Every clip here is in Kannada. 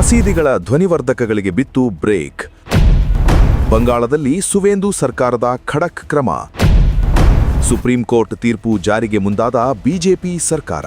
ಮಸೀದಿಗಳ ಧ್ವನಿವರ್ಧಕಗಳಿಗೆ ಬಿತ್ತು ಬ್ರೇಕ್. ಬಂಗಾಳದಲ್ಲಿ ಸುವೇಂದು ಸರ್ಕಾರದ ಖಡಕ್ ಕ್ರಮ. ಸುಪ್ರೀಂ ಕೋರ್ಟ್ ತೀರ್ಪು ಜಾರಿಗೆ ಮುಂದಾದ ಬಿಜೆಪಿ ಸರ್ಕಾರ.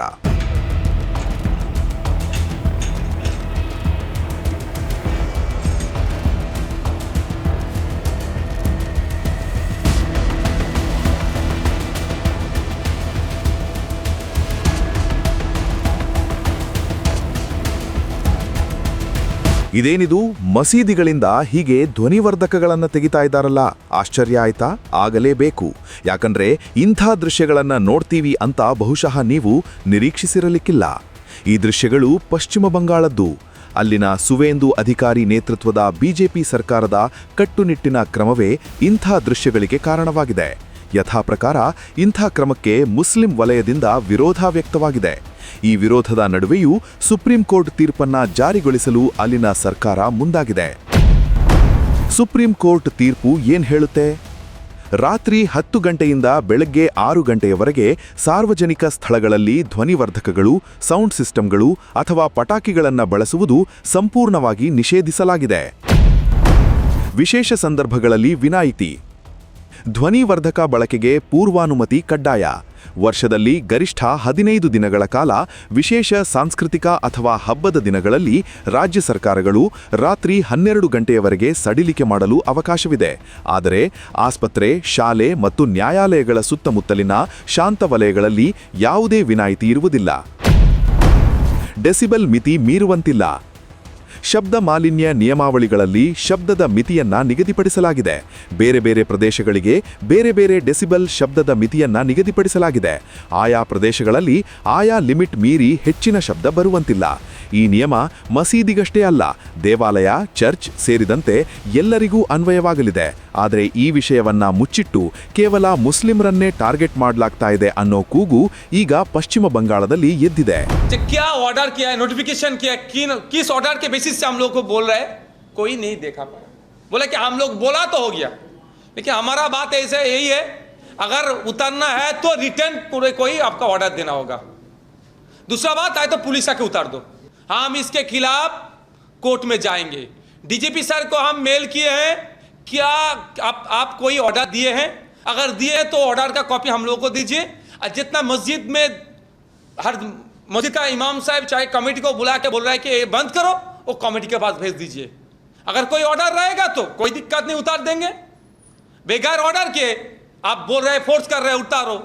ಇದೇನಿದು, ಮಸೀದಿಗಳಿಂದ ಹೀಗೆ ಧ್ವನಿವರ್ಧಕಗಳನ್ನು ತೆಗಿತಾ ಇದ್ದಾರಲ್ಲ, ಆಶ್ಚರ್ಯ ಆಯ್ತಾ? ಆಗಲೇಬೇಕು. ಯಾಕಂದ್ರೆ ಇಂಥ ದೃಶ್ಯಗಳನ್ನು ನೋಡ್ತೀವಿ ಅಂತ ಬಹುಶಃ ನೀವು ನಿರೀಕ್ಷಿಸಿರಲಿಕ್ಕಿಲ್ಲ. ಈ ದೃಶ್ಯಗಳು ಪಶ್ಚಿಮ ಬಂಗಾಳದ್ದು. ಅಲ್ಲಿನ ಸುವೇಂದು ಅಧಿಕಾರಿ ನೇತೃತ್ವದ ಬಿಜೆಪಿ ಸರ್ಕಾರದ ಕಟ್ಟುನಿಟ್ಟಿನ ಕ್ರಮವೇ ಇಂಥ ದೃಶ್ಯಗಳಿಗೆ ಕಾರಣವಾಗಿದೆ. ಯಥಾ ಪ್ರಕಾರ ಇಂಥ ಕ್ರಮಕ್ಕೆ ಮುಸ್ಲಿಂ ವಲಯದಿಂದ ವಿರೋಧ ವ್ಯಕ್ತವಾಗಿದೆ. ಈ ವಿರೋಧದ ನಡುವೆಯೂ ಸುಪ್ರೀಂ ಕೋರ್ಟ್ ತೀರ್ಪನ್ನ ಜಾರಿಗೊಳಿಸಲು ಅಲ್ಲಿನ ಸರ್ಕಾರ ಮುಂದಾಗಿದೆ. ಸುಪ್ರೀಂ ಕೋರ್ಟ್ ತೀರ್ಪು ಏನ್ ಹೇಳುತ್ತೆ? ರಾತ್ರಿ 10 ಗಂಟೆಯಿಂದ ಬೆಳಗ್ಗೆ 6 ಗಂಟೆಯವರೆಗೆ ಸಾರ್ವಜನಿಕ ಸ್ಥಳಗಳಲ್ಲಿ ಧ್ವನಿವರ್ಧಕಗಳು, ಸೌಂಡ್ ಸಿಸ್ಟಂಗಳು ಅಥವಾ ಪಟಾಕಿಗಳನ್ನು ಬಳಸುವುದು ಸಂಪೂರ್ಣವಾಗಿ ನಿಷೇಧಿಸಲಾಗಿದೆ. ವಿಶೇಷ ಸಂದರ್ಭಗಳಲ್ಲಿ ವಿನಾಯಿತಿ. ಧ್ವನಿವರ್ಧಕ ಬಳಕೆಗೆ ಪೂರ್ವಾನುಮತಿ ಕಡ್ಡಾಯ. ವರ್ಷದಲ್ಲಿ ಗರಿಷ್ಠ 15 ದಿನಗಳ ಕಾಲ ವಿಶೇಷ ಸಾಂಸ್ಕೃತಿಕ ಅಥವಾ ಹಬ್ಬದ ದಿನಗಳಲ್ಲಿ ರಾಜ್ಯ ಸರ್ಕಾರಗಳು ರಾತ್ರಿ 12 ಗಂಟೆಯವರೆಗೆ ಸಡಿಲಿಕೆ ಮಾಡಲು ಅವಕಾಶವಿದೆ. ಆದರೆ ಆಸ್ಪತ್ರೆ, ಶಾಲೆ ಮತ್ತು ನ್ಯಾಯಾಲಯಗಳ ಸುತ್ತಮುತ್ತಲಿನ ಶಾಂತ ವಲಯಗಳಲ್ಲಿ ಯಾವುದೇ ವಿನಾಯಿತಿ ಇರುವುದಿಲ್ಲ. ಡೆಸಿಬಲ್ ಮಿತಿ ಮೀರುವಂತಿಲ್ಲ. ಶಬ್ದ ಮಾಲಿನ್ಯ ನಿಯಮಾವಳಿಗಳಲ್ಲಿ ಶಬ್ದದ ಮಿತಿಯನ್ನ ನಿಗದಿಪಡಿಸಲಾಗಿದೆ. ಬೇರೆ ಬೇರೆ ಪ್ರದೇಶಗಳಿಗೆ ಬೇರೆ ಬೇರೆ ಡೆಸಿಬಲ್ ಶಬ್ದದ ಮಿತಿಯನ್ನ ನಿಗದಿಪಡಿಸಲಾಗಿದೆ. ಆಯಾ ಪ್ರದೇಶಗಳಲ್ಲಿ ಆಯಾ ಲಿಮಿಟ್ ಮೀರಿ ಹೆಚ್ಚಿನ ಶಬ್ದ ಬರುವಂತಿಲ್ಲ. ಈ ನಿಯಮ ಮಸೀದಿಗಷ್ಟೇ ಅಲ್ಲ, ದೇವಾಲಯ, ಚರ್ಚ್ ಸೇರಿದಂತೆ ಎಲ್ಲರಿಗೂ ಅನ್ವಯವಾಗಲಿದೆ. ಆದರೆ ಈ ವಿಷಯವನ್ನ ಮುಚ್ಚಿಟ್ಟು ಕೇವಲ ಮುಸ್ಲಿಮರನ್ನೇ ಟಾರ್ಗೆಟ್ ಮಾಡಲಾಗ್ತಾ ಇದೆ ಅನ್ನೋ ಕೂಗು ಈಗ ಪಶ್ಚಿಮ ಬಂಗಾಳದಲ್ಲಿ ಎದ್ದಿದೆ. क्या ऑर्डर किया है, नोटिफिकेशन किया, किस ऑर्डर के बेसिस से हम लोग को बोल रहे हैं, कोई नहीं देखा पाया. बोले कि हम लोग बोला तो हो गया, लेकिन हमारा बात ऐसे यही है, अगर उतरना है तो रिटर्न पूरे कोई आपका ऑर्डर देना होगा. दूसरा बात आए तो पुलिस आके उतार दो. हम इसके खिलाफ कोर्ट में जाएंगे. डीजीपी सर को हम मेल किए हैं, क्या आप कोई ऑर्डर दिए हैं? अगर दिए तो ऑर्डर का कॉपी हम लोग को दीजिए. और जितना मस्जिद में हर मस्जिद का इमाम साहब चाहे कमेटी को बुला के बोल रहा है कि ये बंद करो, वो कमेटी के पास भेज दीजिए. अगर कोई ऑर्डर रहेगा तो कोई दिक्कत नहीं, उतार देंगे. बेकार ऑर्डर के आप बोल रहे फोर्स कर रहे उतारो,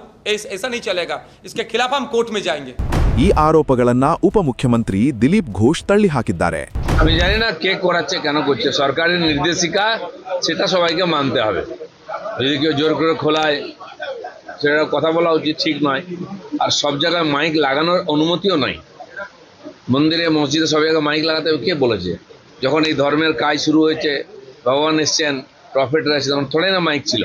ऐसा नहीं चलेगा. इसके खिलाफ हम कोर्ट में जाएंगे. ಈ ಆರೋಪಗಳನ್ನ ಉಪಮುಖ್ಯಮಂತ್ರಿ ದಿಲೀಪ್ ಘೋಷ್ ತಳ್ಳಿ ಹಾಕಿದ್ದಾರೆ. আমি জানি না কে করাচ্ছে, কেন করছে, সরকারের নির্দেশিকা সেটা সবাইকে মানতে হবে. যদি কেউ জোর করে খোলায় সেটা কথা বলা উচিত, ঠিক নয়. আর সব জায়গায় মাইক লাগানোর অনুমতিও নাই. মন্দিরে মসজিদে সব জায়গায় মাইক লাগাতে কে বলেছে? যখন এই ধর্মের কাজ শুরু হয়েছে, ভগবান এসছেন, প্রফেটরা এসেছে, তখন থোড়াই না মাইক ছিল.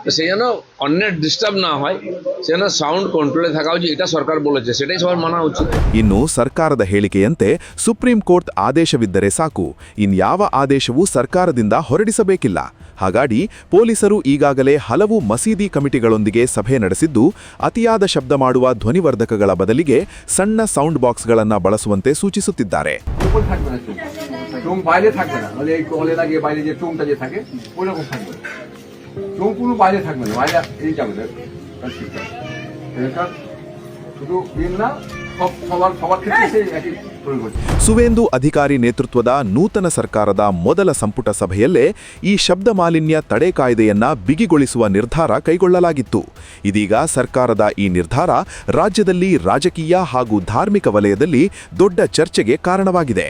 তো সেই জন্য অন্যের ডিস্টার্ব না হয়, সেজন্য সাউಂಡ್ ಕಂಟ್ರೋಲ್ থাকা উচিত. এটা সরকার বলেছে, সেটাই সবার মানা উচিত. ಇನ್ನು ಸರ್ಕಾರದ ಹೇಳಿಕೆಯಂತೆ ಸುಪ್ರೀಂ ಕೋರ್ಟ್ ಆದೇಶವಿದ್ದರೆ ಸಾಕು, ಇನ್ಯಾವ ಆದೇಶವೂ ಸರ್ಕಾರದಿಂದ ಹೊರಡಿಸಬೇಕಿಲ್ಲ. ಹಾಗಾಗಿ ಪೊಲೀಸರು ಈಗಾಗಲೇ ಹಲವು ಮಸೀದಿ ಕಮಿಟಿಗಳೊಂದಿಗೆ ಸಭೆ ನಡೆಸಿದ್ದು, ಅತಿಯಾದ ಶಬ್ದ ಮಾಡುವ ಧ್ವನಿವರ್ಧಕಗಳ ಬದಲಿಗೆ ಸಣ್ಣ ಸೌಂಡ್ ಬಾಕ್ಸ್ಗಳನ್ನು ಬಳಸುವಂತೆ ಸೂಚಿಸುತ್ತಿದ್ದಾರೆ. ಸುವೇಂದು ಅಧಿಕಾರಿ ನೇತೃತ್ವದ ನೂತನ ಸರ್ಕಾರದ ಮೊದಲ ಸಂಪುಟ ಸಭೆಯಲ್ಲೇ ಈ ಶಬ್ದ ಮಾಲಿನ್ಯ ತಡೆ ಕಾಯ್ದೆಯನ್ನ ಬಿಗಿಗೊಳಿಸುವ ನಿರ್ಧಾರ ಕೈಗೊಳ್ಳಲಾಗಿತ್ತು. ಇದೀಗ ಸರ್ಕಾರದ ಈ ನಿರ್ಧಾರ ರಾಜ್ಯದಲ್ಲಿ ರಾಜಕೀಯ ಹಾಗೂ ಧಾರ್ಮಿಕ ವಲಯದಲ್ಲಿ ದೊಡ್ಡ ಚರ್ಚೆಗೆ ಕಾರಣವಾಗಿದೆ.